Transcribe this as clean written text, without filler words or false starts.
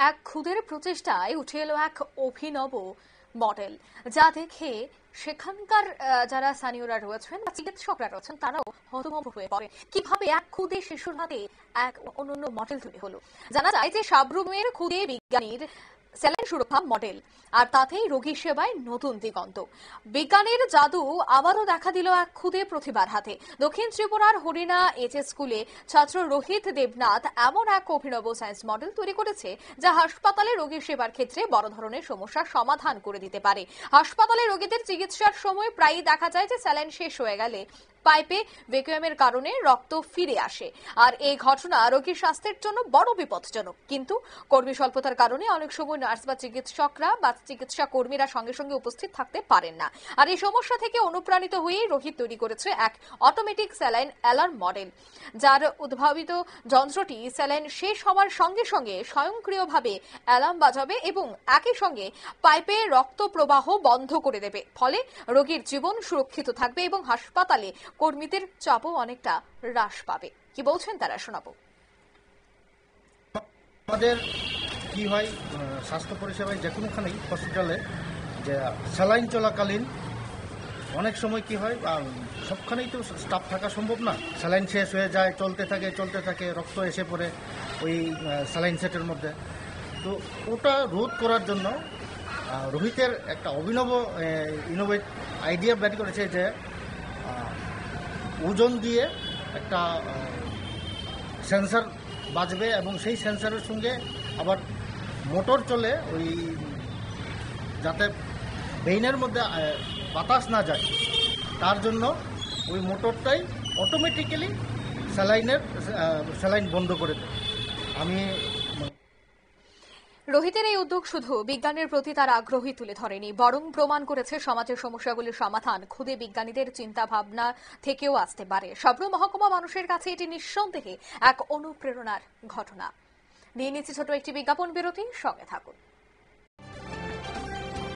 এক খুদের প্রচেষ্টায় উঠে এলো এক অভিনব মডেল, যা দেখে সেখানকার যারা স্থানীয়রা রয়েছেন বা চিকিৎসকরা রয়েছেন তারাও হতভম্ব হয়ে পড়ে। কিভাবে এক খুদে শিশুর হাতে এক অনন্য মডেল তৈরি হলো। জানা যায় যে সাবরুমের খুদে বিজ্ঞানীর স্যালাইন সুরক্ষা মডেল, আর তাতেই রোগী সেবায় নতুন দিগন্ত। বিজ্ঞানের জাদু আবারও দেখা দিল এক খুদে প্রতিভার হাতে। দক্ষিণ ত্রিপুরার হরিণা এইচএস স্কুলে ছাত্র রোহিত দেবনাথ এমন এক অভিনব সায়েন্স মডেল তৈরি করেছে, যা হাসপাতালে রোগীর সেবার ক্ষেত্রে বড় ধরনের সমস্যার সমাধান করে দিতে পারে। হাসপাতালে রোগীদের চিকিৎসার সময় প্রায়ই দেখা যায় যে স্যালাইন শেষ হয়ে গেলে পাইপে ভ্যাকুয়ামের কারণে রক্ত ফিরে আসে, আর এই ঘটনা রোগীর স্বাস্থ্যের জন্য বড় বিপজ্জনক। কিন্তু কর্মী স্বল্পতার কারণে অনেক সময় নার্স বা চিকিৎসকরা বা চিকিৎসা কর্মীরা সঙ্গে সঙ্গে উপস্থিত থাকতে পারেন না। আর এই সমস্যা থেকে অনুপ্রাণিত হয়ে রোহিত তৈরি করেছে এক অটোমেটিক স্যালাইন অ্যালার্ম মডেল, যার উদ্ভাবিত যন্ত্রটি স্যালাইন শেষ হওয়ার সঙ্গে সঙ্গে স্বয়ংক্রিয়ভাবে অ্যালার্ম বাজাবে এবং একই সঙ্গে পাইপে রক্ত প্রবাহ বন্ধ করে দেবে। ফলে রোগীর জীবন সুরক্ষিত থাকবে এবং হাসপাতালে কর্মীদের চাপও অনেকটা হ্রাস পাবে। কি বলছেন তারা, শোনাবো। আমাদের কি হয় স্বাস্থ্য পরিষেবায় যে কোনোখানেই হসপিটালে যে স্যালাইন চলাকালীন অনেক সময় কি হয়, সবখানেই তো স্টাফ থাকা সম্ভব না। স্যালাইন শেষ হয়ে যায়, চলতে থাকে, রক্ত এসে পড়ে ওই স্যালাইন সেটের মধ্যে। তো ওটা রোধ করার জন্য রোহিতের একটা অভিনব ইনোভেট আইডিয়া বের করেছে যে ওজন দিয়ে একটা সেন্সার বাজবে এবং সেই সেন্সারের সঙ্গে আবার মোটর চলে, ওই যাতে ভেইনের মধ্যে বাতাস না যায় তার জন্য ওই মোটরটাই অটোমেটিক্যালি স্যালাইন বন্ধ করে দেয়। রোহিতের এই উদ্যোগ শুধু বিজ্ঞানের প্রতি তার আগ্রহী তুলে ধরেনি, বরং প্রমাণ করেছে সমাজের সমস্যাগুলির সমাধান খুদে বিজ্ঞানীদের চিন্তা ভাবনা থেকেও আসতে পারে। সাবরুম মহকুমা মানুষের কাছে এটি নিঃসন্দেহে এক অনুপ্রেরণার ঘটনা। নিয়ে নিচ্ছি ছোট একটি বিজ্ঞাপন বিরতি, সঙ্গে থাকুন।